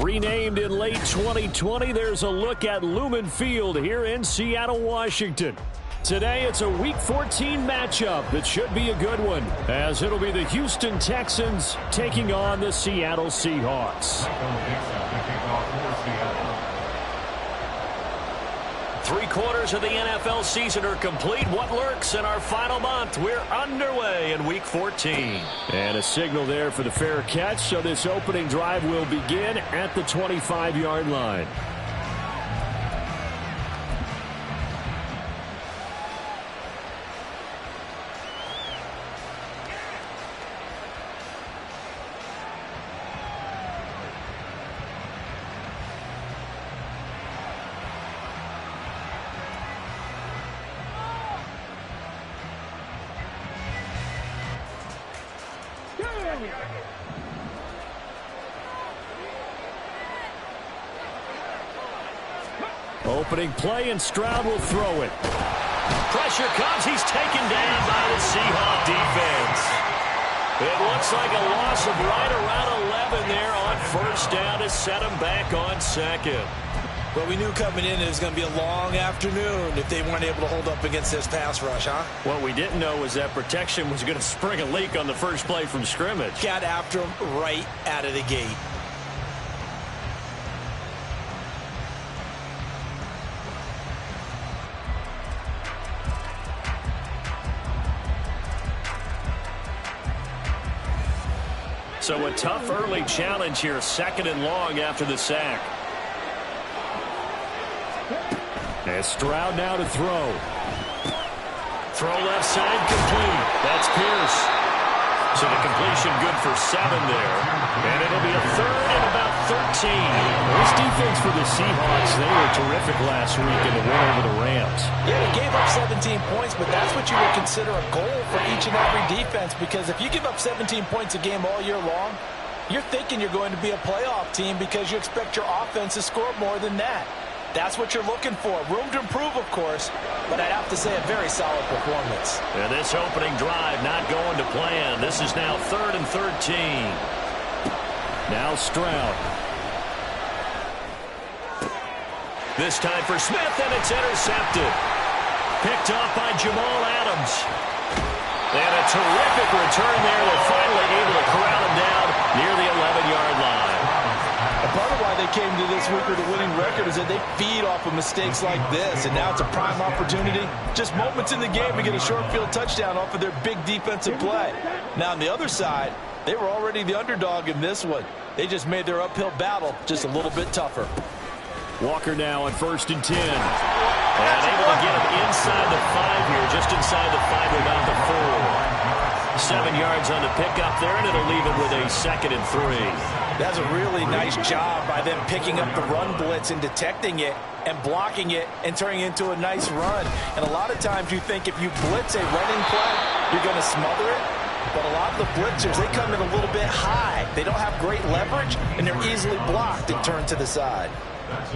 Renamed in late 2020, there's a look at Lumen Field here in Seattle, Washington. Today, it's a Week 14 matchup that should be a good one, as it'll be the Houston Texans taking on the Seattle Seahawks. 3/4 of the NFL season are complete. What lurks in our final month? We're underway in Week 14. And a signal there for the fair catch, so this opening drive will begin at the 25-yard line. Opening play, and Stroud will throw it. Pressure comes. He's taken down by the Seahawk defense. It looks like a loss of right around 11 there on first down to set him back on second. Well, we knew coming in it was going to be a long afternoon if they weren't able to hold up against this pass rush, huh? What we didn't know was that protection was going to spring a leak on the first play from scrimmage. Got after him right out of the gate. So a tough early challenge here, 2nd and long after the sack. And Stroud now to throw. Throw left side, complete. That's Pierce. So the completion good for 7 there. And it'll be a 3rd and about 13. This defense for the Seahawks, they were terrific last week in the win over the Rams. Yeah, they gave up 17 points, but that's what you would consider a goal for each and every defense, because if you give up 17 points a game all year long, you're thinking you're going to be a playoff team because you expect your offense to score more than that. That's what you're looking for. Room to improve, of course, but I'd have to say a very solid performance. And this opening drive not going to plan. This is now 3rd and 13. Now Stroud. This time for Smith, and it's intercepted. Picked off by Jamal Adams. And a terrific return there. They're finally able to corral him down near the 11-yard line. And part of why they came to this week with a winning record is that they feed off of mistakes like this, and now it's a prime opportunity. Just moments in the game to get a short field touchdown off of their big defensive play. Now on the other side, they were already the underdog in this one. They just made their uphill battle just a little bit tougher. Walker now on 1st and 10. And able to get him inside the 5 here, just inside the 5, about the 4. 7 yards on the pickup there, and it'll leave it with a 2nd and 3. That's a really nice job by them picking up the run blitz and detecting it and blocking it and turning it into a nice run. And a lot of times you think if you blitz a running play, you're going to smother it. But a lot of the blitzers, they come in a little bit high. They don't have great leverage, and they're easily blocked and turned to the side.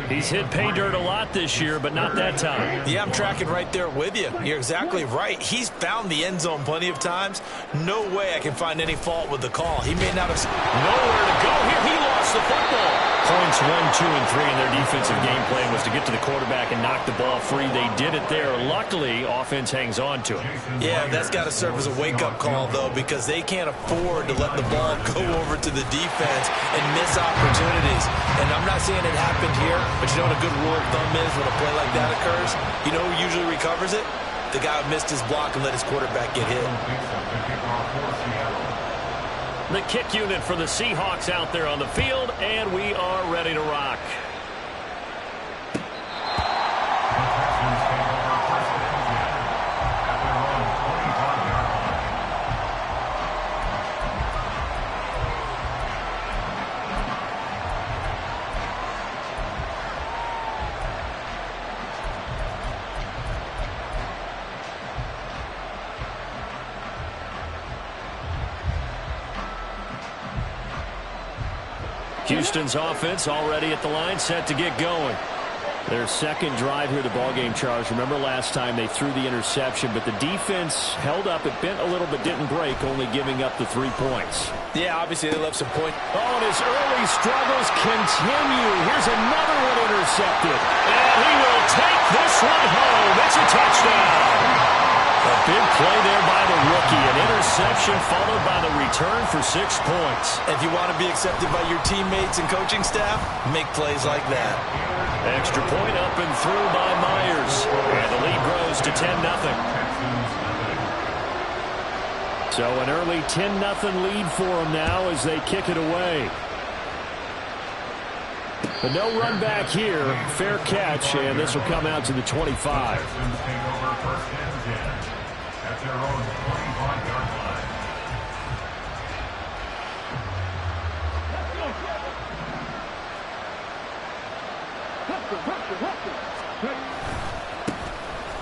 He's hit pay dirt a lot this year, but not that time. Yeah, I'm tracking right there with you. You're exactly right. He's found the end zone plenty of times. No way I can find any fault with the call. He may not have... Nowhere to go here. He lost the football. Points 1, 2, and 3 in their defensive game plan was to get to the quarterback and knock the ball free. They did it there. Luckily, offense hangs on to it. Yeah, that's got to serve as a wake-up call, though, because they can't afford to let the ball go over to the defense and miss opportunities. And I'm not saying it happened here, but you know what a good rule of thumb is when a play like that occurs? You know who usually recovers it? The guy who missed his block and let his quarterback get hit. The kick unit for the Seahawks out there on the field, and we are ready to rock. Houston's offense already at the line, set to get going. Their second drive here, the ballgame, Charles. Remember last time they threw the interception, but the defense held up. It bent a little but didn't break, only giving up the 3 points. Yeah, obviously they left some point. Oh, and his early struggles continue. Here's another one intercepted. And he will take this one home. It's a touchdown. A big play there by the rookie. An interception followed by the return for 6 points. If you want to be accepted by your teammates and coaching staff, make plays like that. Extra point up and through by Myers. And the lead grows to 10-0. So an early 10-0 lead for them now as they kick it away. But no run back here. Fair catch, and this will come out to the 25. At their own 25-yard line.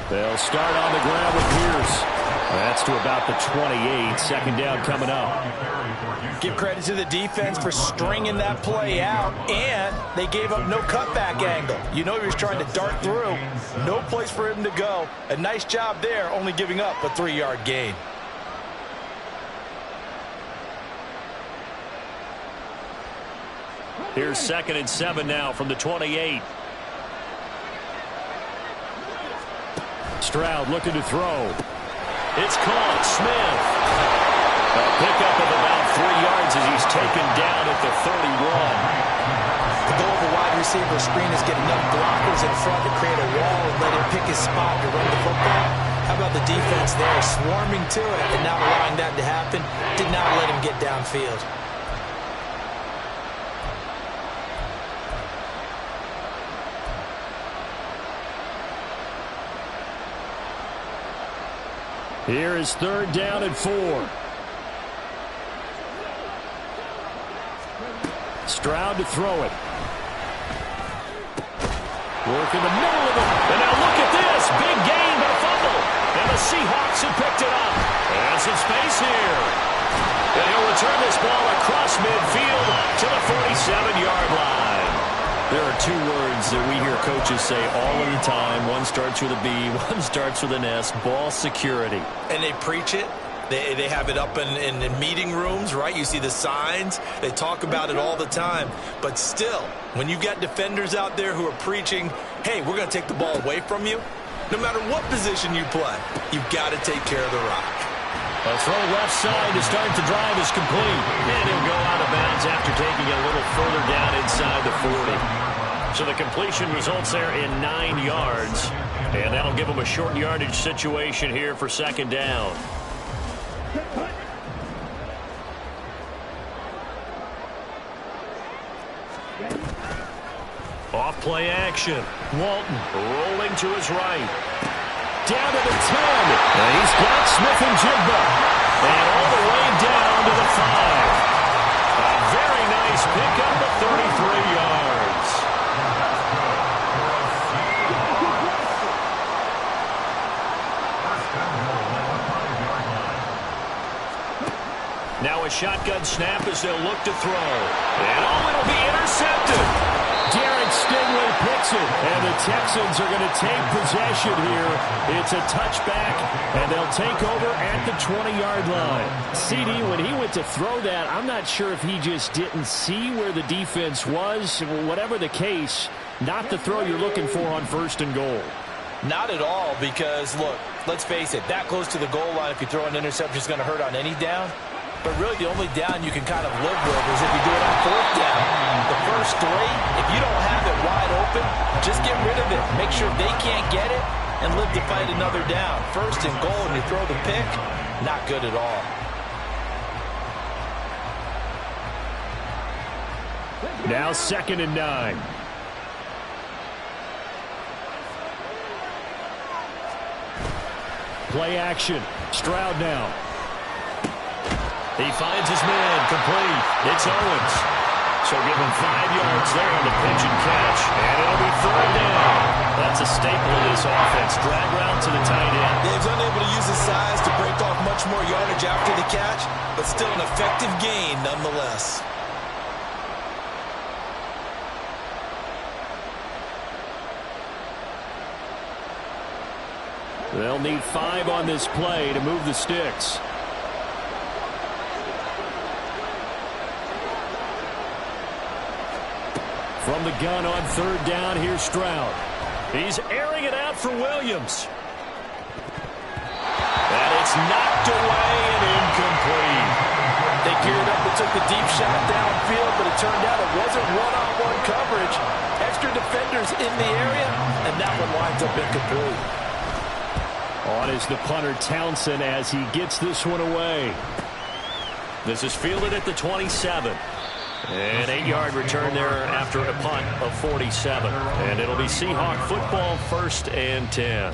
They'll start on the ground with Pierce. That's to about the 28. Second down coming up. Give credit to the defense for stringing that play out, and they gave up no cutback angle. You know he was trying to dart through. No place for him to go. A nice job there, only giving up a 3-yard gain. Here's 2nd and 7 now from the 28. Stroud looking to throw. It's caught. Smith. A pickup of about 3 yards as he's taken down at the 31. The goal of a wide receiver screen is get enough blockers in front to create a wall and let him pick his spot to run the football. How about the defense there, swarming to it and not allowing that to happen? Did not let him get downfield. Here is 3rd down and 4. Stroud to throw it. Work in the middle of it. And now look at this. Big gain, but a fumble. And the Seahawks have picked it up. And some space here. And he'll return this ball across midfield to the 47-yard line. There are 2 words that we hear coaches say all of the time. One starts with a B, one starts with an S. Ball security. And they preach it. They have it up in meeting rooms, right? You see the signs. They talk about it all the time. But still, when you got defenders out there who are preaching, hey, we're going to take the ball away from you, no matter what position you play, you've got to take care of the rock. A throw left side to start the drive is complete. And he'll go out of bounds after taking it a little further down inside the 40. So the completion results there in 9 yards. And that'll give him a short yardage situation here for 2nd down. Off play action. Walton rolling to his right. Down to the 10. And he's got Smith and Jigba. And all the way down to the 5. A very nice pickup of 33 yards. Now a shotgun snap as they'll look to throw. And it'll be intercepted. Derek Stingley picks it, and the Texans are going to take possession here. It's a touchback, and they'll take over at the 20-yard line. CD, when he went to throw that, I'm not sure if he just didn't see where the defense was. Whatever the case, not the throw you're looking for on 1st and goal. Not at all, because, look, let's face it, that close to the goal line, if you throw an interception, is going to hurt on any down. But really, the only down you can kind of live with is if you do it on 4th down. The first 3, if you don't have it wide open, just get rid of it. Make sure they can't get it and live to fight another down. 1st and goal, and you throw the pick, not good at all. Now 2nd and 9. Play action. Stroud now. He finds his man, complete. It's Owens. So give him 5 yards there on the pitch and catch. And it'll be 3rd down. That's a staple of this offense. Drag route to the tight end. He's unable to use his size to break off much more yardage after the catch, but still an effective gain nonetheless. They'll need 5 on this play to move the sticks. From the gun on 3rd down, here's Stroud. He's airing it out for Williams. And it's knocked away and incomplete. They geared up and took the deep shot downfield, but it turned out it wasn't one-on-one coverage. Extra defenders in the area, and that one winds up incomplete. On is the punter Townsend as he gets this one away. This is fielded at the 27. An 8-yard return there after a punt of 47. And it'll be Seahawk football, 1st and 10.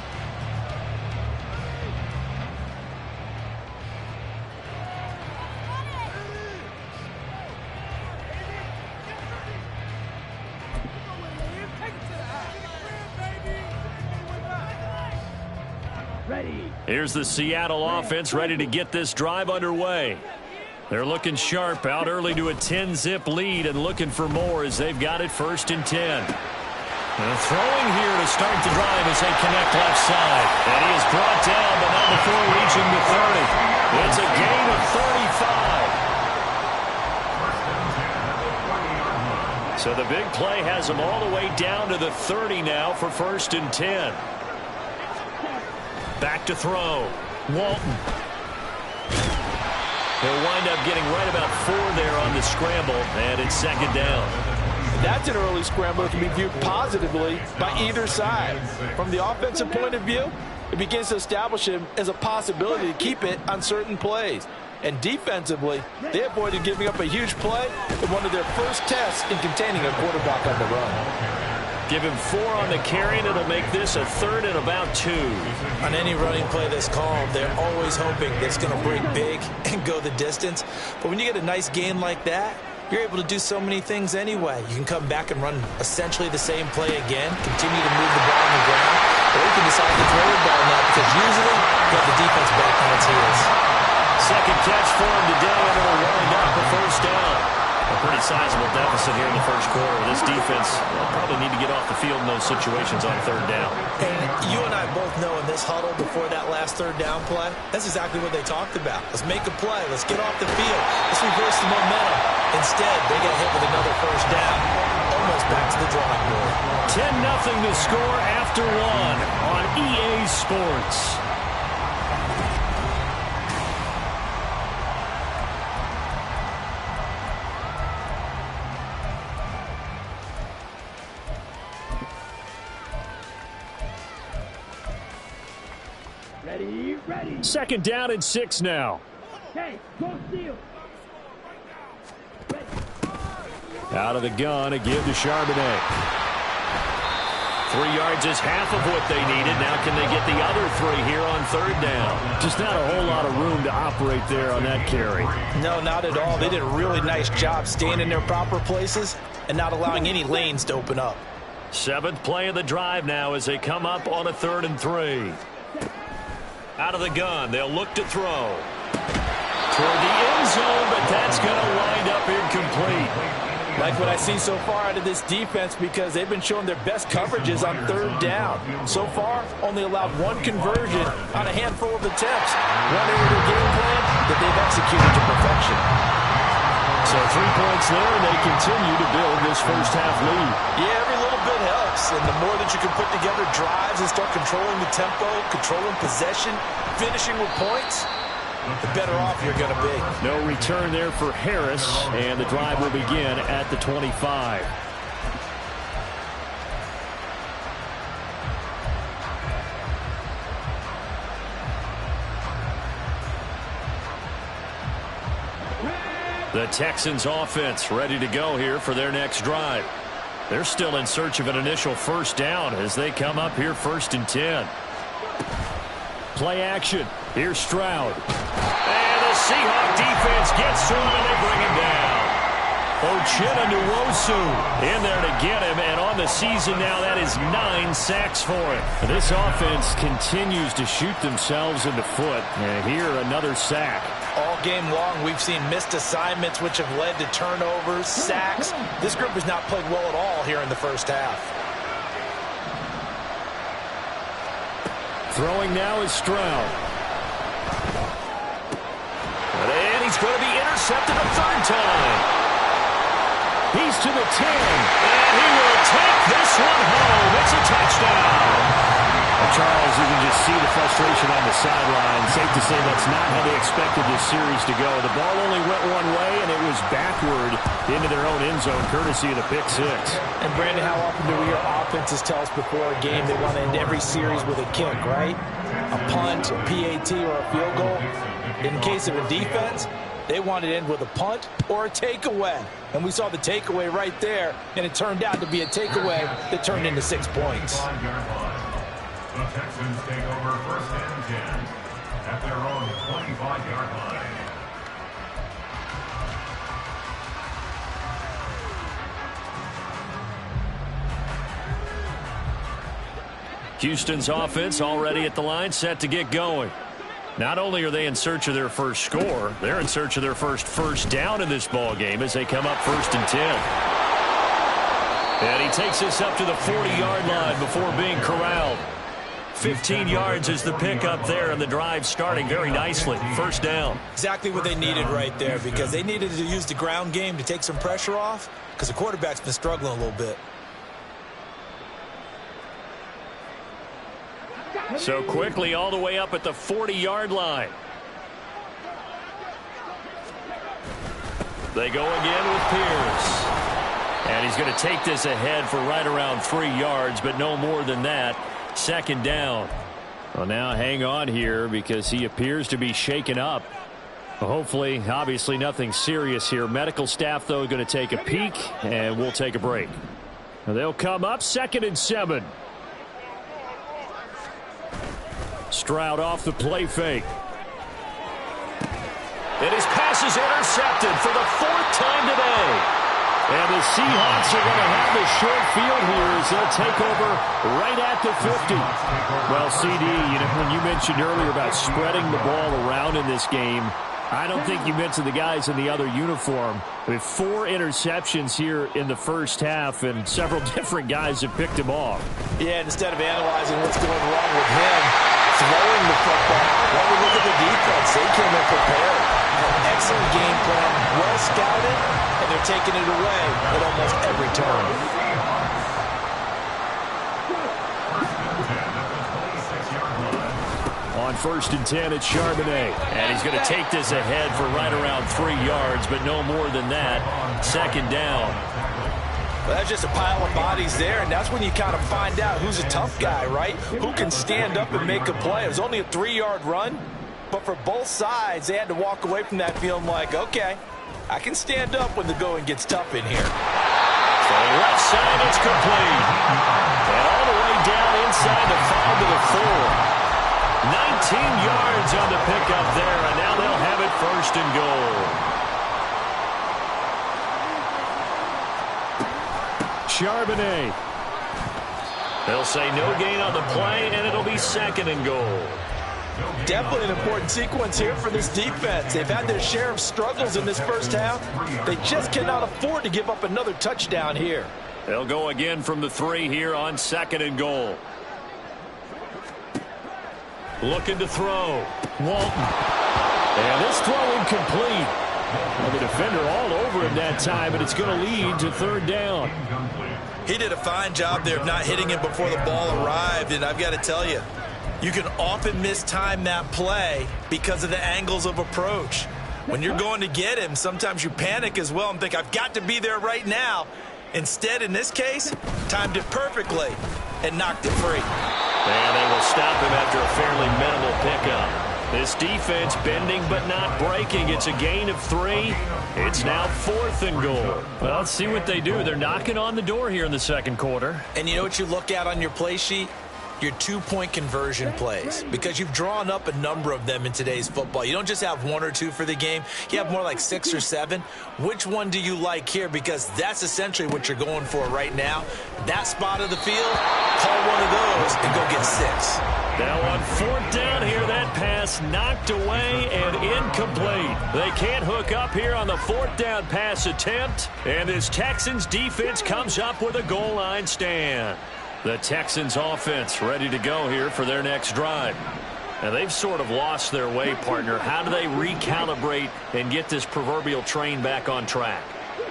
Here's the Seattle offense ready to get this drive underway. They're looking sharp, out early to a 10-zip lead and looking for more as they've got it 1st and 10. And throwing here to start the drive as they connect left side. And he is brought down, but not before reaching the 30. It's a gain of 35. So the big play has them all the way down to the 30 now for 1st and 10. Back to throw. Walton. He'll wind up getting right about 4 there on the scramble, and it's 2nd down. That's an early scramble that can be viewed positively by either side. From the offensive point of view, it begins to establish him as a possibility to keep it on certain plays. And defensively, they avoided giving up a huge play in one of their first tests in containing a quarterback on the run. Give him 4 on the carry, and it'll make this a 3rd and about 2. On any running play that's called, they're always hoping that it's going to break big and go the distance. But when you get a nice gain like that, you're able to do so many things anyway. You can come back and run essentially the same play again, continue to move the ball on the ground, or you can decide to throw the ball now because usually you have the defense back on its heels. 2nd catch for him today, and it'll wind up a 1st down. A pretty sizable deficit here in the 1st quarter. This defense will probably need to get off the field in those situations on 3rd down. And you and I both know in this huddle before that last 3rd down play, that's exactly what they talked about. Let's make a play. Let's get off the field. Let's reverse the momentum. Instead, they got hit with another 1st down. Almost back to the drawing board. 10-0 to score after 1 on EA Sports. Ready. 2nd down and 6 now. Hey, go steal. Out of the gun, a give to Charbonnet. 3 yards is half of what they needed. Now can they get the other 3 here on 3rd down? Just not a whole lot of room to operate there on that carry. No, not at all. They did a really nice job staying in their proper places and not allowing any lanes to open up. 7th play of the drive now as they come up on a 3rd and 3. Out of the gun, they'll look to throw. Toward the end zone, but that's going to wind up incomplete. Like what I see so far out of this defense because they've been showing their best coverages on 3rd down. So far, only allowed 1 conversion on a handful of attempts. One area of their game plan that they've executed to perfection. So 3 points there, and they continue to build this 1st half lead. Yeah, every little bit helps. And the more that you can put together drives and start controlling the tempo, controlling possession, finishing with points, the better off you're going to be. No return there for Harris, and the drive will begin at the 25. The Texans offense ready to go here for their next drive. They're still in search of an initial 1st down as they come up here 1st and 10. Play action. Here's Stroud. And the Seahawk defense gets to him and they bring him down. Uchenna Nwosu in there to get him, and on the season now that is 9 sacks for him. This offense continues to shoot themselves in the foot, and here another sack. All game long, we've seen missed assignments which have led to turnovers, sacks. This group has not played well at all here in the 1st half. Throwing now is Stroud. And he's going to be intercepted a third time. He's to the 10. And he will take this one home. It's a touchdown. Charles, you can just see the frustration on the sideline. Safe to say that's not how they expected this series to go. The ball only went one way, and it was backward into their own end zone, courtesy of the pick six. And, Brandon, how often do we hear offenses tell us before a game they want to end every series with a kick, right? A punt, a PAT, or a field goal. In case of a defense, they want to end with a punt or a takeaway. And we saw the takeaway right there, and it turned out to be a takeaway that turned into 6 points. The Texans take over 1st and 10 at their own 25-yard line. Houston's offense already at the line, set to get going. Not only are they in search of their first score, they're in search of their first down in this ball game as they come up 1st and 10. And he takes this up to the 40-yard line before being corralled. 15 yards is the pickup there, and the drive starting very nicely. 1st down. Exactly what they needed right there, because they needed to use the ground game to take some pressure off, because the quarterback's been struggling a little bit. So quickly all the way up at the 40-yard line. They go again with Pierce. And he's going to take this ahead for right around 3 yards, but no more than that. 2nd down. Well, now hang on here because he appears to be shaken up. Well, hopefully, obviously nothing serious here. Medical staff, though, going to take a peek, and we'll take a break. Now they'll come up 2nd and 7. Stroud off the play fake. And his pass is intercepted for the 4th time today. And the Seahawks are going to have the short field here as they'll take over right at the 50. Well, CD, when you mentioned earlier about spreading the ball around in this game, I don't think you mentioned the guys in the other uniform. With 4 interceptions here in the first half, and several different guys have picked him off. Yeah, instead of analyzing what's going wrong with him, throwing the football, well, we look at the defense. They came in prepared. An excellent game plan, well scouted, and they're taking it away at almost every turn. On 1st and 10 at Charbonnet. And he's going to take this ahead for right around 3 yards, but no more than that. 2nd down. Well, that's just a pile of bodies there, and that's when you kind of find out who's a tough guy, right? Who can stand up and make a play. It was only a 3-yard run, but for both sides, they had to walk away from that feeling like, okay, I can stand up when the going gets tough in here. So left side, it's complete. And all the way down inside the 5 to the 4. 19 yards on the pickup there, and now they'll have it 1st and goal. Charbonnet. They'll say no gain on the play, and it'll be 2nd and goal. Definitely an important sequence here for this defense. They've had their share of struggles in this first half. They just cannot afford to give up another touchdown here. They'll go again from the 3 here on 2nd and goal. Looking to throw. Walton. And this throw incomplete. Well, the defender all over him that time, but it's going to lead to 3rd down. He did a fine job there of not hitting him before the ball arrived, and I've got to tell you, you can often mistime that play because of the angles of approach. When you're going to get him, sometimes you panic as well and think, I've got to be there right now. Instead, in this case, timed it perfectly and knocked it free. And they will stop him after a fairly minimal pickup. This defense bending but not breaking. It's a gain of 3. It's now 4th and goal. Well, let's see what they do. They're knocking on the door here in the 2nd quarter. And you know what you look at on your play sheet? Your 2-point conversion plays, because you've drawn up a number of them in today's football. You don't just have 1 or 2 for the game. You have more like 6 or 7. Which one do you like here? Because that's essentially what you're going for right now. That spot of the field, call one of those and go get 6. Now on 4th down here, that pass knocked away and incomplete. They can't hook up here on the 4th down pass attempt. And this Texans defense comes up with a goal line stand. The Texans offense ready to go here for their next drive. Now, they've sort of lost their way, partner. How do they recalibrate and get this proverbial train back on track?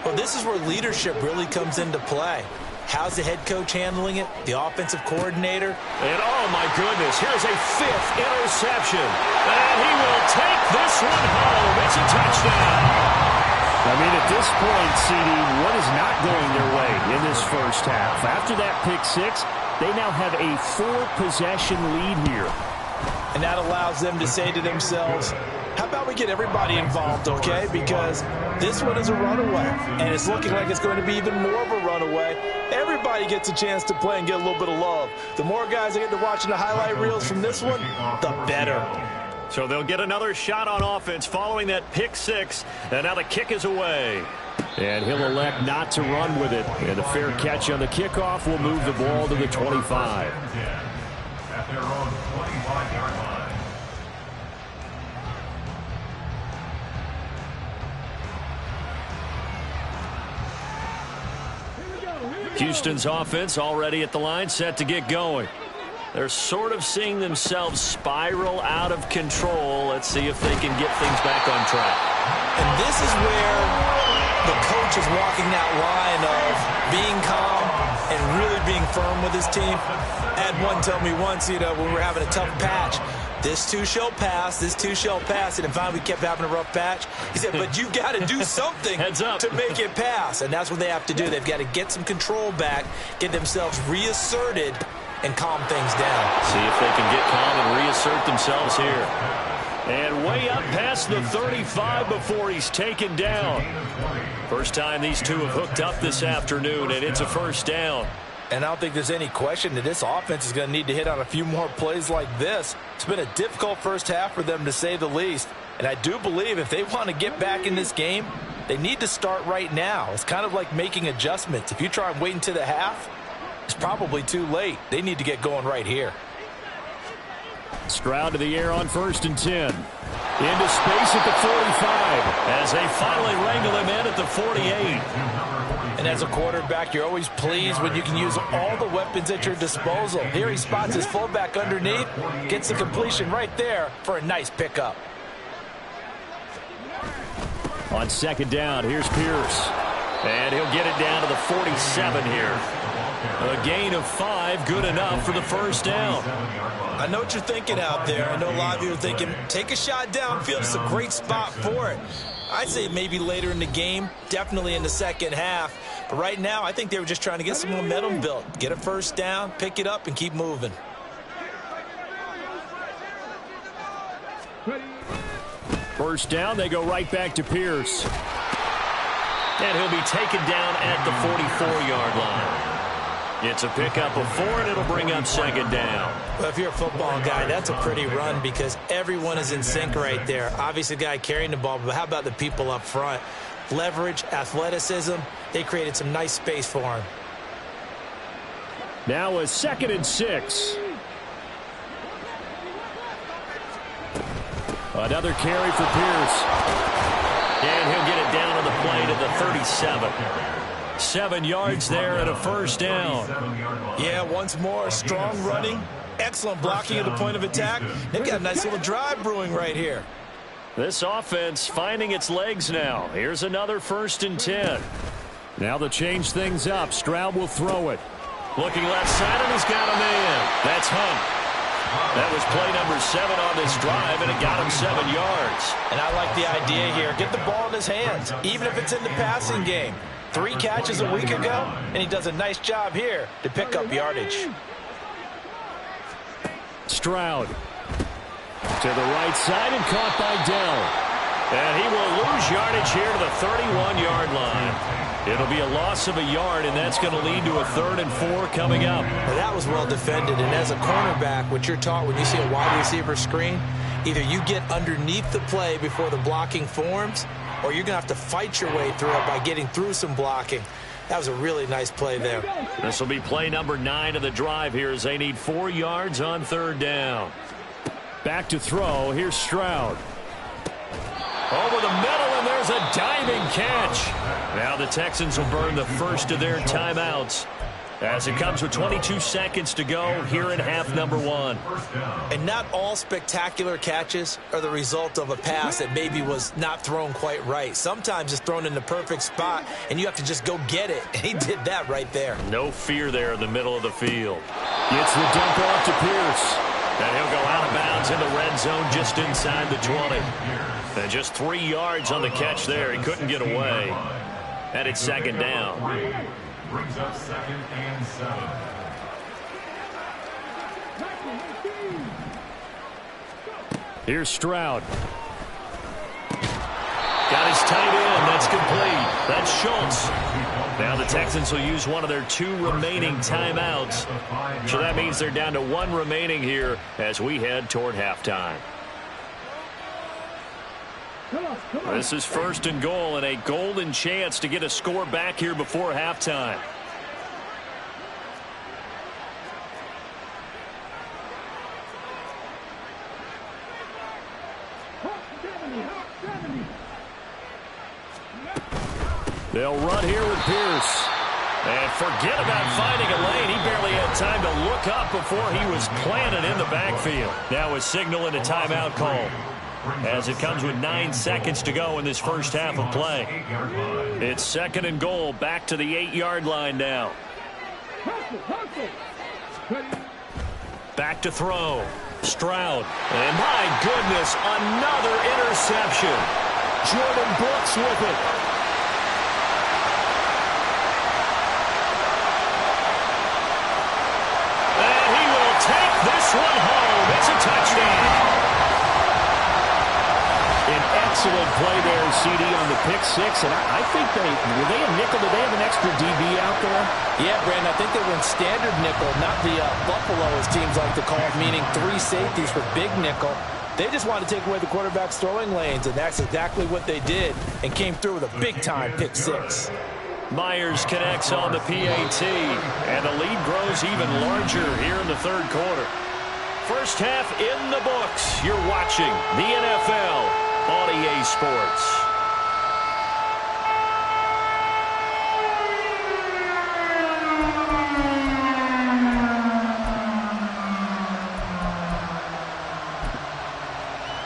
Well, this is where leadership really comes into play. How's the head coach handling it? The offensive coordinator? And, oh, my goodness, here's a 5th interception. And he will take this one home. It's a touchdown. I mean, at this point, CD, what is not going their way in this first half? After that pick six, they now have a 4-possession lead here. And that allows them to say to themselves, how about we get everybody involved, okay? Because this one is a runaway, and it's looking like it's going to be even more of a runaway. Everybody gets a chance to play and get a little bit of love. The more guys that get to watching the highlight reels from this one, the better. So they'll get another shot on offense following that pick six, and now the kick is away. And he'll elect not to run with it. And a fair catch on the kickoff will move the ball to the 25. At their own 25-yard line. Houston's offense already at the line, set to get going. They're sort of seeing themselves spiral out of control. Let's see if they can get things back on track. And this is where the coach is walking that line of being calm and really being firm with his team. I had one tell me once, when we were having a tough patch, this too shall pass, this too shall pass. And finally we kept having a rough patch. He said, but you've got to do something Heads up. to make it pass. And that's what they have to do. They've got to get some control back, get themselves reasserted, and calm things down. See if they can get calm and reassert themselves here. And way up past the 35 before he's taken down. First time these two have hooked up this afternoon, and it's a first down. And I don't think there's any question that this offense is going to need to hit on a few more plays like this. It's been a difficult first half for them, to say the least. And I do believe if they want to get back in this game, they need to start right now. It's kind of like making adjustments. If you try and wait until the half, it's probably too late. They need to get going right here. Stroud to the air on 1st and 10. Into space at the 45. As they finally wrangle him in at the 48. And as a quarterback, you're always pleased when you can use all the weapons at your disposal. Here he spots his fullback underneath, gets the completion right there for a nice pickup. On 2nd down, here's Pierce. And he'll get it down to the 47 here. A gain of 5, good enough for the first down. I know what you're thinking out there. I know a lot of you are thinking, take a shot downfield. It's a great spot for it. I'd say maybe later in the game, definitely in the second half. But right now, I think they were just trying to get some momentum built. Get a first down, pick it up, and keep moving. First down, they go right back to Pierce. And he'll be taken down at the 44-yard line. It's a pickup of 4, and it'll bring up 2nd down. Well, if you're a football guy, that's a pretty run because everyone is in sync right there. Obviously, the guy carrying the ball, but how about the people up front? Leverage, athleticism, they created some nice space for him. Now a 2nd and 6. Another carry for Pierce. And he'll get it down on the play to the 37. 7 yards there and a first down. Yeah, once more, strong running, excellent blocking at the point of attack. They've got a nice little drive brewing right here. This offense finding its legs now. Here's another 1st and 10. Now to change things up, Stroud will throw it. Looking left side, and he's got a man. That's Hunt. That was play number 7 on this drive, and it got him 7 yards. And I like the idea here. Get the ball in his hands, even if it's in the passing game. 3 catches a week ago, and he does a nice job here to pick up yardage. Stroud to the right side and caught by Dell. And he will lose yardage here to the 31-yard line. It'll be a loss of a yard, and that's going to lead to a 3rd and 4 coming up. Well, that was well defended, and as a cornerback, what you're taught when you see a wide receiver screen, either you get underneath the play before the blocking forms, or you're going to have to fight your way through it by getting through some blocking. That was a really nice play there. This will be play number 9 of the drive here as they need 4 yards on 3rd down. Back to throw. Here's Stroud. Over the middle, and there's a diving catch. Now the Texans will burn the first of their timeouts as it comes with 22 seconds to go here in half number one. And not all spectacular catches are the result of a pass that maybe was not thrown quite right. Sometimes it's thrown in the perfect spot, and you have to just go get it. And he did that right there. No fear there in the middle of the field. Gets the dump off to Pierce. And he'll go out of bounds in the red zone just inside the 20. And just 3 yards on the catch there. He couldn't get away. And it's second down. Brings up 2nd and 7. Here's Stroud. Got his tight end. That's complete. That's Schultz. Now the Texans will use one of their 2 remaining timeouts. So that means they're down to 1 remaining here as we head toward halftime. This is 1st and goal and a golden chance to get a score back here before halftime. They'll run here with Pierce. And forget about finding a lane. He barely had time to look up before he was planted in the backfield. Now a signal and a timeout call, as it comes with 9 seconds to go in this first half of play. It's 2nd and goal, back to the 8-yard line now. Back to throw. Stroud. And my goodness, another interception. Jordan Brooks with it. And he will take this one home. It's a touchdown. An excellent play there, CD, on the pick 6. And I think were they a nickel? Did they have an extra DB out there? Yeah, Brandon, I think they were in standard nickel, not the Buffalo, as teams like to call it, meaning 3 safeties for big nickel. They just wanted to take away the quarterback's throwing lanes, and that's exactly what they did, and came through with a big-time pick 6. Myers connects on the PAT, and the lead grows even larger here in the 3rd quarter. First half in the books. You're watching the NFL on EA Sports.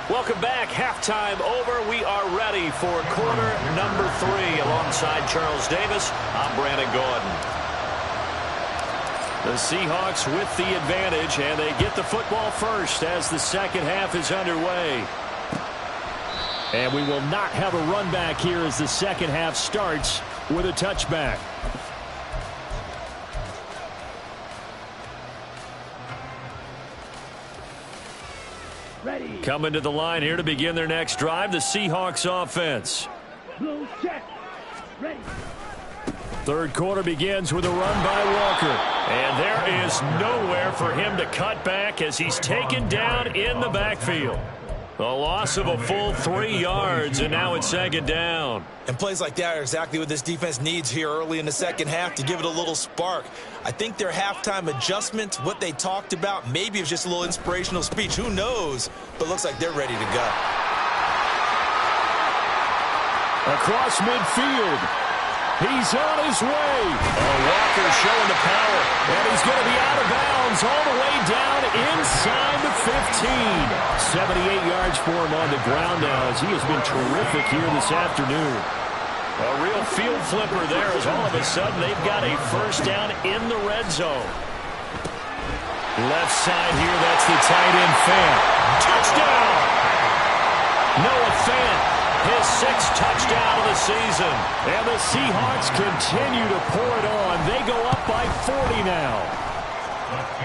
Welcome back. Halftime over. We are ready for quarter number 3. Alongside Charles Davis, I'm Brandon Gordon. The Seahawks with the advantage, and they get the football first as the second half is underway. And we will not have a run back here as the second half starts with a touchback. Ready. Coming to the line here to begin their next drive, the Seahawks offense. Blue check. Ready. 3rd quarter begins with a run by Walker. And there is nowhere for him to cut back as he's taken down in the backfield. A loss of a full 3 yards, and now it's 2nd down. And plays like that are exactly what this defense needs here early in the second half to give it a little spark. I think their halftime adjustment, what they talked about, maybe it's just a little inspirational speech. Who knows? But looks like they're ready to go. Across midfield. He's on his way. Walker showing the power. And he's going to be out of bounds all the way down inside the 15. 78 yards for him on the ground now as he has been terrific here this afternoon. A real field flipper there as all of a sudden they've got a first down in the red zone. Left side here, that's the tight end Fant. Touchdown! Noah Fant. His 6th touchdown of the season. And the Seahawks continue to pour it on. They go up by 40 now.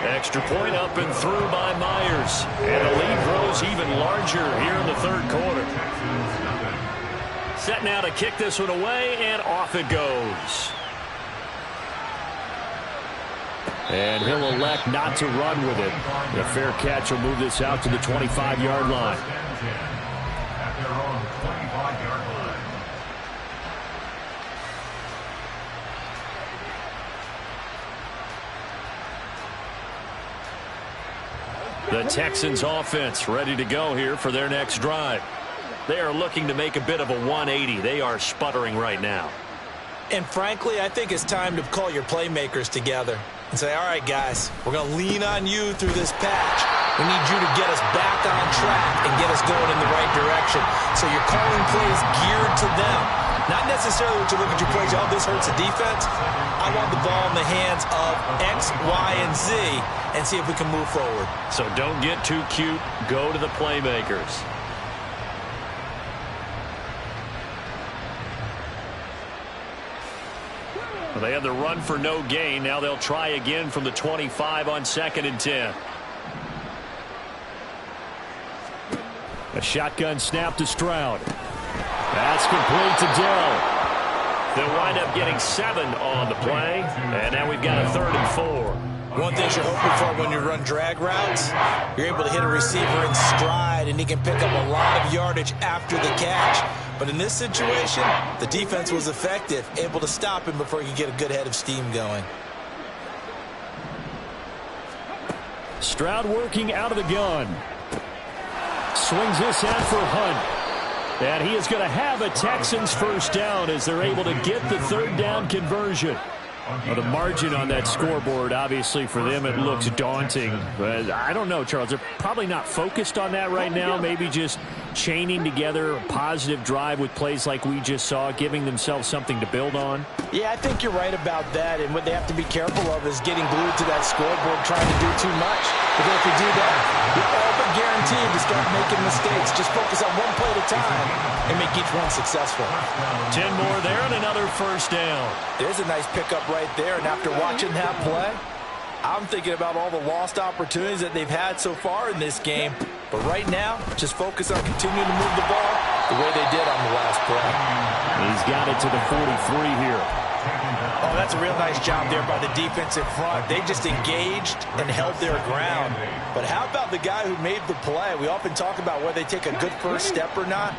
Extra point up and through by Myers. And the lead grows even larger here in the 3rd quarter. Set now to kick this one away, and off it goes. And he'll elect not to run with it. The fair catch will move this out to the 25-yard line. At their own 25-yard line. The Texans offense ready to go here for their next drive. They are looking to make a bit of a 180. They are sputtering right now. And frankly, I think it's time to call your playmakers together and say, all right, guys, we're going to lean on you through this patch. We need you to get us back on track and get us going in the right direction. So you're calling plays geared to them. Not necessarily what you look at your plays, oh, this hurts the defense. I want the ball in the hands of X, Y, and Z and see if we can move forward. So don't get too cute. Go to the playmakers. Well, they had the run for no gain. Now they'll try again from the 25 on 2nd and 10. A shotgun snap to Stroud. That's complete to Dell. They'll wind up getting 7 on the play. And now we've got a 3rd and 4. One thing you're hoping for when you run drag routes, you're able to hit a receiver in stride, and he can pick up a lot of yardage after the catch. But in this situation, the defense was effective, able to stop him before he could get a good head of steam going. Stroud working out of the gun. Swings this out for Hunt. And he is going to have a Texans first down as they're able to get the 3rd down conversion. Well, the margin on that scoreboard, obviously, for them, it looks daunting. But I don't know, Charles. They're probably not focused on that right now. Maybe just chaining together a positive drive with plays like we just saw, giving themselves something to build on. Yeah, I think you're right about that. And what they have to be careful of is getting glued to that scoreboard, trying to do too much. Because if you do that, you're all but guaranteed to start making mistakes. Just focus on one play at a time and make each one successful. 10 more there and another first down. There's a nice pickup right there. And after watching that play, I'm thinking about all the lost opportunities that they've had so far in this game. But right now, just focus on continuing to move the ball the way they did on the last play. He's got it to the 43 here. Oh, that's a real nice job there by the defense in front. They just engaged and held their ground. But how about the guy who made the play? We often talk about whether they take a good first step or not.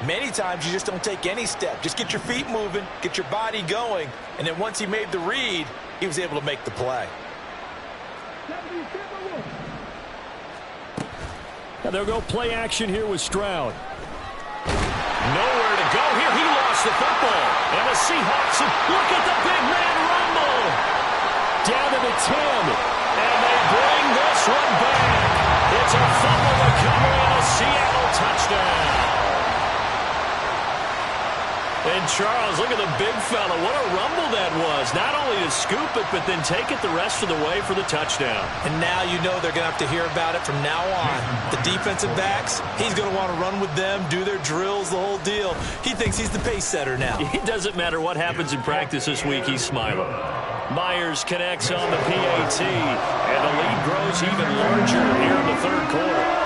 Many times you just don't take any step. Just get your feet moving, get your body going, and then once he made the read, he was able to make the play. Now they'll go play action here with Stroud. Nowhere to go here. He lost the football. And the Seahawks, look at the big man rumble. Down to the 10. And they bring this one back. It's a fumble recovery and a Seattle touchdown. And Charles, look at the big fella. What a rumble that was. Not only to scoop it, but then take it the rest of the way for the touchdown. And now you know they're going to have to hear about it from now on. The defensive backs, he's going to want to run with them, do their drills, the whole deal. He thinks he's the pace setter now. It doesn't matter what happens in practice this week, he's smiling. Myers connects on the PAT, and the lead grows even larger here in the 3rd quarter.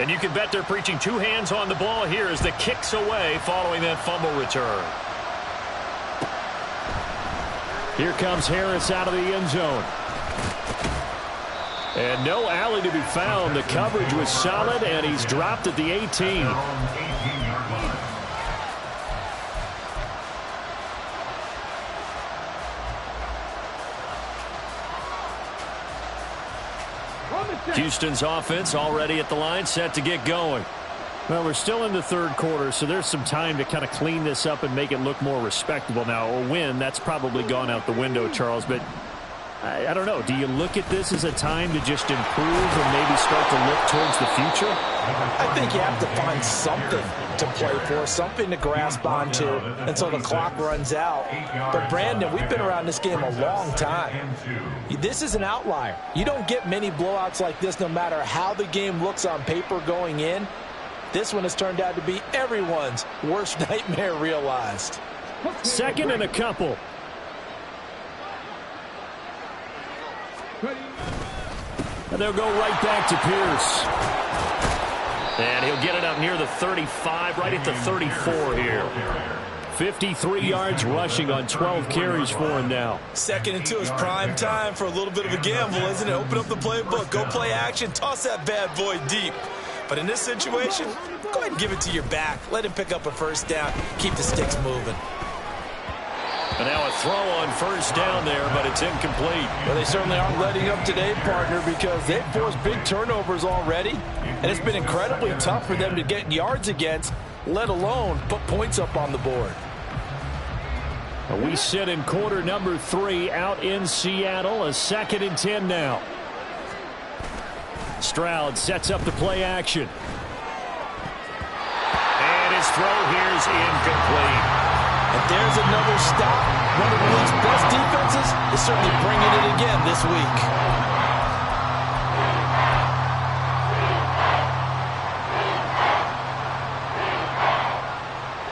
And you can bet they're preaching 2 hands on the ball here as the kick's away following that fumble return. Here comes Harris out of the end zone. And no alley to be found. The coverage was solid, and he's dropped at the 18. Houston's offense already at the line, set to get going. Well, we're still in the 3rd quarter, so there's some time to kind of clean this up and make it look more respectable now. A win, that's probably gone out the window, Charles, but I don't know. Do you look at this as a time to just improve and maybe start to look towards the future? I think you have to find something to play for, something to grasp onto until the clock runs out. But, Brandon, we've been around this game a long time. This is an outlier. You don't get many blowouts like this no matter how the game looks on paper going in. This one has turned out to be everyone's worst nightmare realized. 2nd and a couple. And they'll go right back to Pierce. And he'll get it up near the 35, right at the 34 here. 53 yards rushing on 12 carries for him now. 2nd and 2 is prime time for a little bit of a gamble, isn't it? Open up the playbook, go play action, toss that bad boy deep. But in this situation, go ahead and give it to your back. Let him pick up a first down. Keep the sticks moving. And now a throw on first down there, but it's incomplete. Well, they certainly aren't letting up today, partner, because they've forced big turnovers already, and it's been incredibly tough for them to get yards against, let alone put points up on the board. We sit in quarter number 3 out in Seattle, a 2nd and 10 now. Stroud sets up the play action. And his throw here is incomplete. And there's another stop. One of the league's best defenses is certainly bringing it again this week.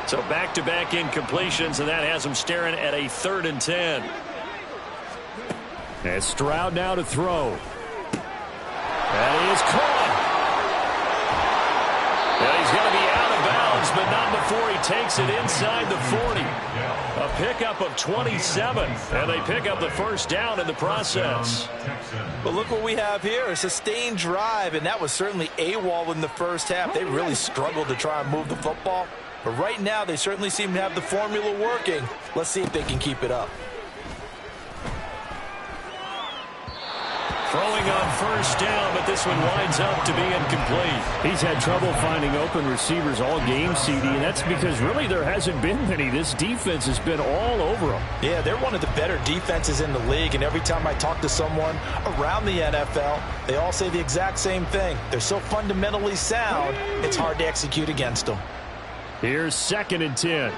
So back-to-back incompletions, and that has him staring at a 3rd and 10. And Stroud now to throw. And he is caught. And he's going to be out of bounds, but not before he takes it inside the 40. A pickup of 27, and they pick up the first down in the process. But look what we have here, a sustained drive, and that was certainly AWOL in the first half. They really struggled to try and move the football. But right now, they certainly seem to have the formula working. Let's see if they can keep it up. Throwing on first down, but this one winds up to be incomplete. He's had trouble finding open receivers all game, CD, and that's because really there hasn't been many. This defense has been all over them. Yeah, they're one of the better defenses in the league, and every time I talk to someone around the NFL, they all say the exact same thing. They're so fundamentally sound, it's hard to execute against them. Here's 2nd and 10.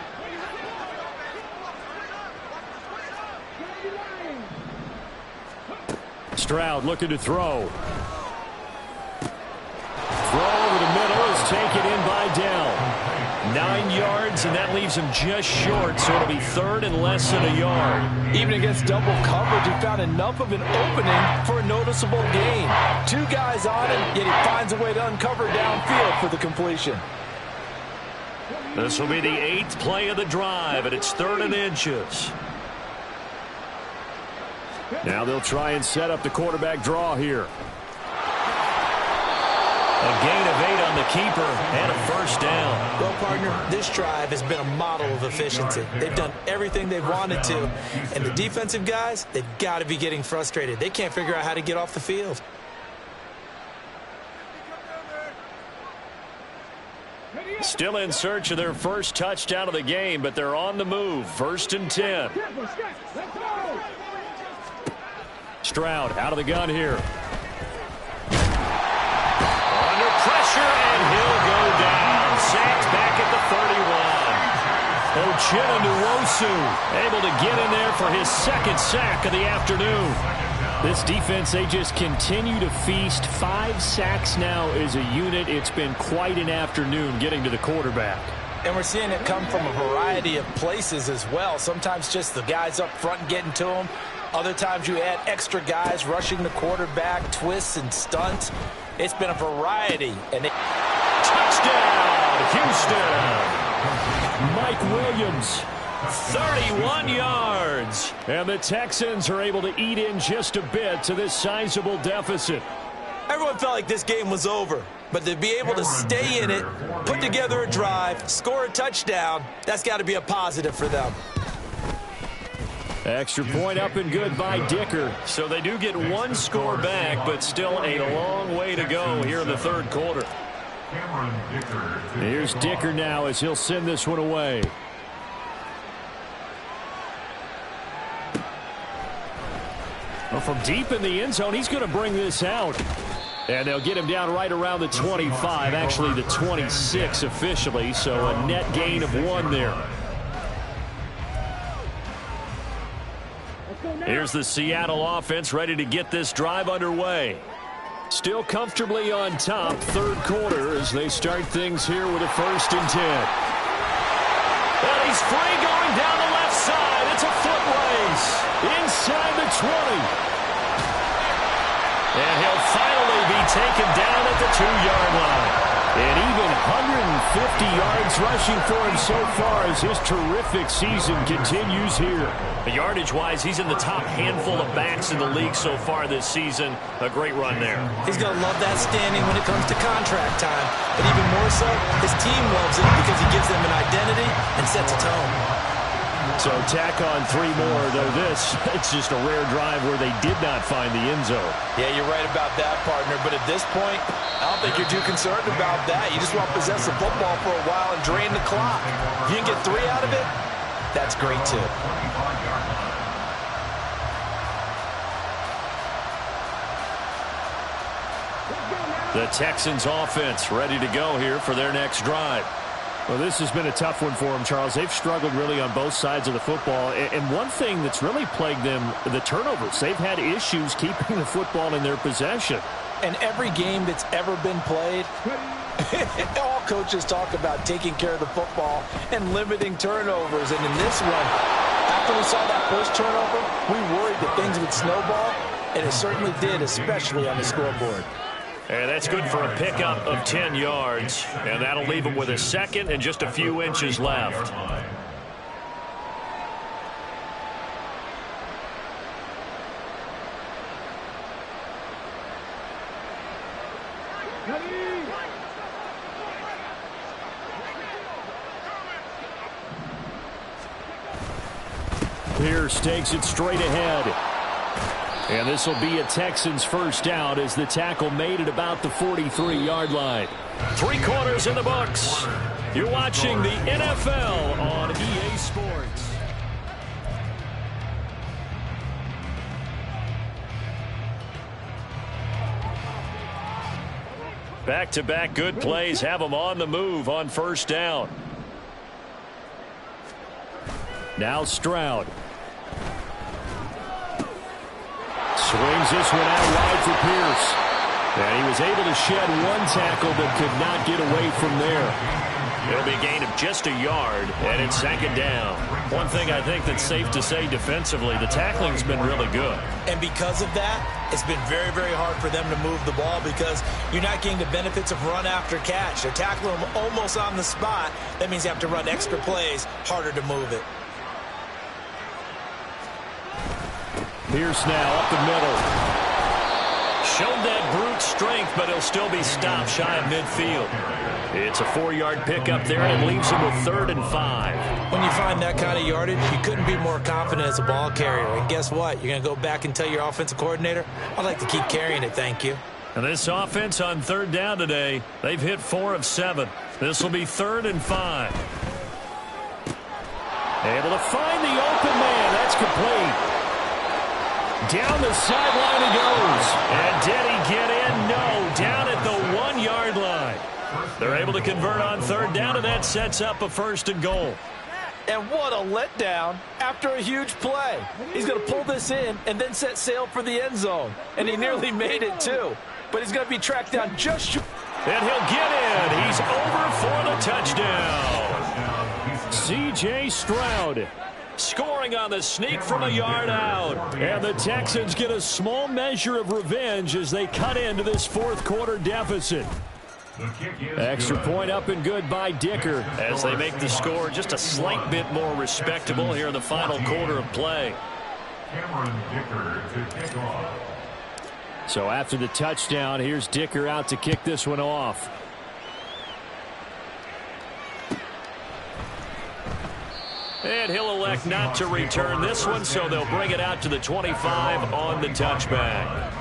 Stroud looking to throw. Throw over the middle is taken in by Dell. 9 yards, and that leaves him just short, so it'll be 3rd and less than a yard. Even against double coverage, he found enough of an opening for a noticeable gain. 2 guys on him, yet he finds a way to uncover downfield for the completion. This will be the 8th play of the drive, and it's 3rd and inches. Now they'll try and set up the quarterback draw here. A gain of 8 on the keeper and a first down. Well, partner, this drive has been a model of efficiency. They've done everything they've wanted to. And the defensive guys, they've got to be getting frustrated. They can't figure out how to get off the field. Still in search of their first touchdown of the game, but they're on the move. 1st and 10. Stroud out of the gun here. Under pressure, and he'll go down. Sacked back at the 31. Uchenna Nwosu able to get in there for his 2nd sack of the afternoon. This defense, they just continue to feast. 5 sacks now as a unit. It's been quite an afternoon getting to the quarterback. And we're seeing it come from a variety of places as well. Sometimes just the guys up front getting to him. Other times you add extra guys rushing the quarterback, twists and stunts. It's been a variety. And touchdown, Houston! Mike Williams, 31 yards. And the Texans are able to eat in just a bit to this sizable deficit. Everyone felt like this game was over. But to be able to stay in it, put together a drive, score a touchdown, that's got to be a positive for them. Extra point up and good by Dicker. So they do get 1 score back, but still a long way to go here in the 3rd quarter. Here's Dicker now as he'll send this one away. Well, from deep in the end zone, he's going to bring this out. And they'll get him down right around the 25, actually the 26 officially, so a net gain of 1 there. Here's the Seattle offense ready to get this drive underway. Still comfortably on top, 3rd quarter as they start things here with a 1st and 10. And he's free going down the left side. It's a foot race inside the 20. And he'll finally be taken down at the 2-yard line. An even 50 yards rushing for him so far as his terrific season continues here. Yardage-wise, he's in the top handful of backs in the league so far this season. A great run there. He's going to love that standing when it comes to contract time. But even more so, his team loves it because he gives them an identity and sets a tone. So tack on 3 more, though this, it's just a rare drive where they did not find the end zone. Yeah, you're right about that, partner. But at this point, I don't think you're too concerned about that. You just want to possess the football for a while and drain the clock. If you can get 3 out of it, that's great, too. The Texans offense ready to go here for their next drive. Well, this has been a tough one for them, Charles. They've struggled really on both sides of the football. And one thing that's really plagued them, the turnovers. They've had issues keeping the football in their possession. And every game that's ever been played, all coaches talk about taking care of the football and limiting turnovers. And in this one, after we saw that first turnover, we worried that things would snowball, and it certainly did, especially on the scoreboard. And that's good for a pickup of 10 yards. And that'll leave him with a second and just a few inches left. Pierce takes it straight ahead. And this will be a Texans first down as the tackle made at about the 43-yard line. 3 quarters in the books. You're watching the NFL on EA Sports. Back-to-back good plays have them on the move on first down. Now Stroud. Swings this one out wide for Pierce. And he was able to shed 1 tackle but could not get away from there. It'll be a gain of just a yard, and it's 2nd down. One thing I think that's safe to say defensively, the tackling's been really good. And because of that, it's been very, very hard for them to move the ball because you're not getting the benefits of run after catch. They're tackling them almost on the spot. That means you have to run extra plays, harder to move it. Pierce now up the middle. Showed that brute strength, but he'll still be stopped shy of midfield. It's a 4-yard pickup there, and it leaves him with 3rd and 5. When you find that kind of yardage, you couldn't be more confident as a ball carrier. And guess what? You're going to go back and tell your offensive coordinator, I'd like to keep carrying it, thank you. And this offense on 3rd down today, they've hit 4 of 7. This will be 3rd and 5. Able to find the open man. That's complete. Down the sideline he goes. And did he get in? No. Down at the 1-yard line. They're able to convert on 3rd down, and that sets up a 1st and goal. And what a letdown after a huge play. He's going to pull this in and then set sail for the end zone. And he nearly made it, too. But he's going to be tracked down just short. And he'll get in. He's over for the touchdown. C.J. Stroud scoring on the sneak from a yard out. And the Texans get a small measure of revenge as they cut into this 4th quarter deficit. Extra point up and good by Dicker. As they make the score just a slight bit more respectable here in the final quarter of play. Cameron Dicker to kick off. So after the touchdown, here's Dicker out to kick this one off. And he'll elect not to return this one, so they'll bring it out to the 25 on the touchback.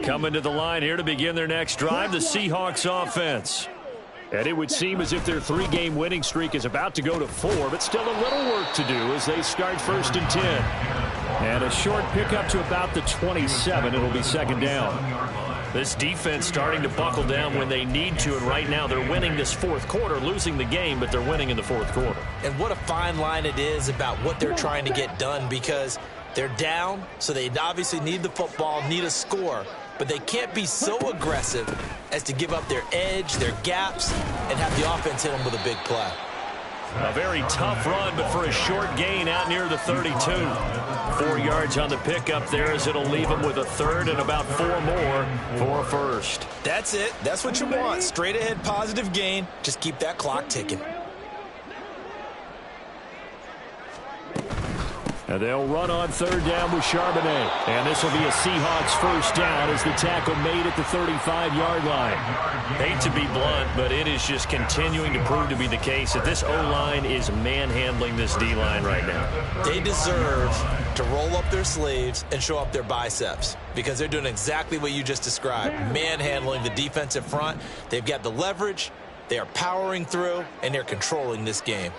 Coming to the line here to begin their next drive, the Seahawks offense. And it would seem as if their 3-game winning streak is about to go to 4, but still a little work to do as they start 1st and 10. And a short pickup to about the 27. It'll be 2nd down. This defense starting to buckle down when they need to, and right now they're winning this 4th quarter, losing the game, but they're winning in the 4th quarter. And what a fine line it is about what they're trying to get done because they're down, so they obviously need the football, need a score. but they can't be so aggressive as to give up their edge, their gaps, and have the offense hit them with a big play. A very tough run, but for a short gain out near the 32. 4 yards on the pickup there as it'll leave them with a third and about 4 more for a first. That's it. That's what you want. Straight ahead positive gain. Just keep that clock ticking. And they'll run on third down with Charbonnet. And this will be a Seahawks first down as the tackle made at the 35-yard line. Hate to be blunt, but it is just continuing to prove to be the case that this O-line is manhandling this D-line right now. They deserve to roll up their sleeves and show up their biceps because they're doing exactly what you just described, manhandling the defensive front. They've got the leverage, they are powering through, and they're controlling this game.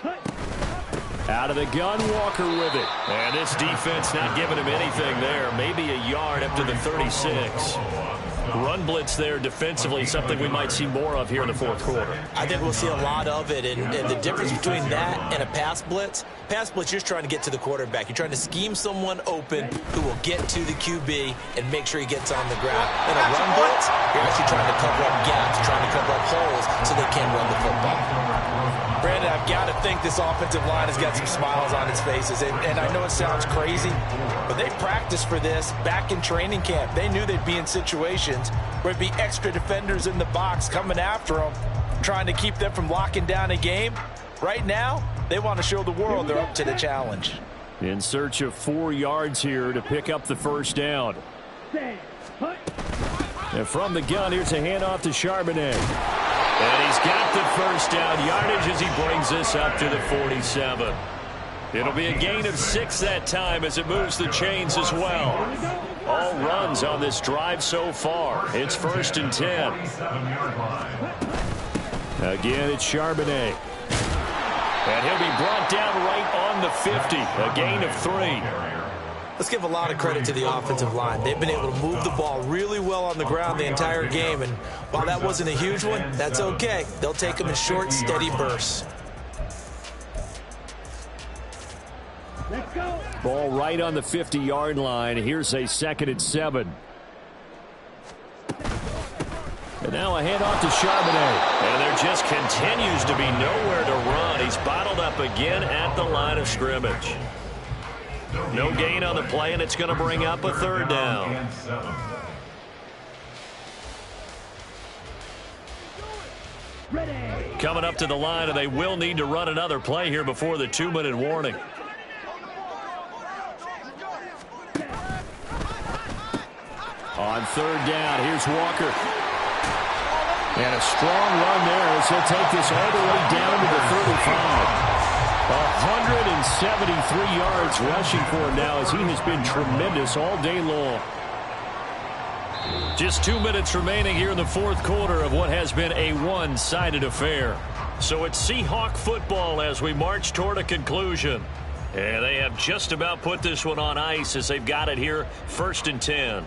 Out of the gun, Walker with it. And this defense not giving him anything there. Maybe a yard up to the 36. Run blitz there defensively, something we might see more of here in the fourth quarter. I think we'll see a lot of it, and the difference between that and a pass blitz, you're just trying to get to the quarterback. You're trying to scheme someone open who will get to the QB and make sure he gets on the ground. In a run blitz, you're actually trying to cover up gaps, trying to cover up holes so they can run the football. Brandon, I've got to think this offensive line has got some smiles on its faces, and I know it sounds crazy, but they practiced for this back in training camp. They knew they'd be in situations where there'd be extra defenders in the box coming after them, trying to keep them from locking down a game. Right now, they want to show the world they're up to the challenge. In search of 4 yards here to pick up the first down. And from the gun, here's a handoff to Charbonnet. And he's got the first down yardage as he brings this up to the 47. It'll be a gain of 6 that time as it moves the chains as well. All runs on this drive so far. It's 1st and 10. Again, it's Charbonnet. And he'll be brought down right on the 50. A gain of 3. Let's give a lot of credit to the offensive line. They've been able to move the ball really well on the ground the entire game, and while that wasn't a huge one, that's okay. They'll take them in short, steady bursts. Let's go. Ball right on the 50-yard line. Here's a 2nd and 7. And now a handoff to Charbonnet. And there just continues to be nowhere to run. He's bottled up again at the line of scrimmage. No gain on the play, and it's going to bring up a 3rd down. Ready. Coming up to the line, and they will need to run another play here before the 2-minute warning. On 3rd down, here's Walker. And a strong run there as he'll take this all the way down to the 35. 173 yards rushing for him now as he has been tremendous all day long. Just 2 minutes remaining here in the fourth quarter of what has been a one-sided affair. So it's Seahawk football as we march toward a conclusion. And they have just about put this one on ice as they've got it here, 1st and 10.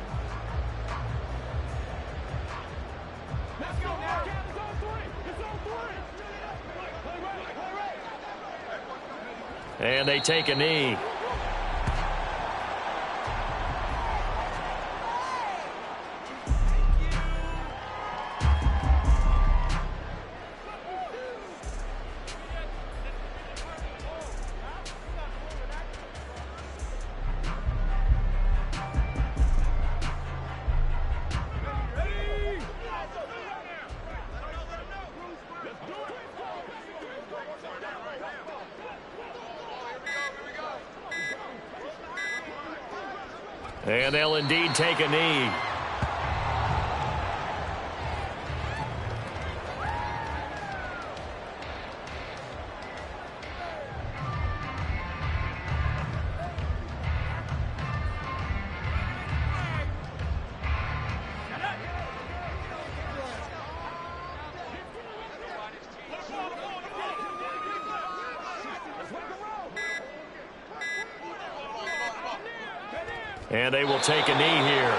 And they take a knee. And they'll indeed take a knee. And they will take a knee here.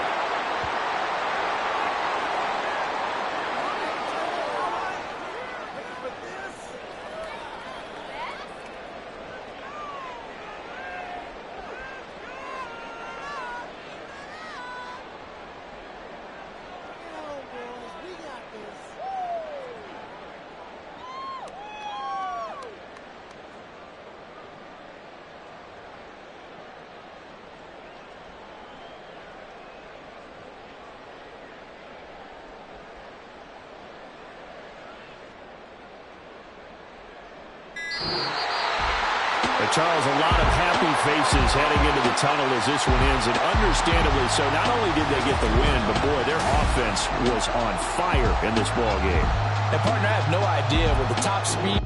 Charles, a lot of happy faces heading into the tunnel as this one ends, and understandably so. Not only did they get the win, but, boy, their offense was on fire in this ball game. And, partner, I have no idea with the top speed.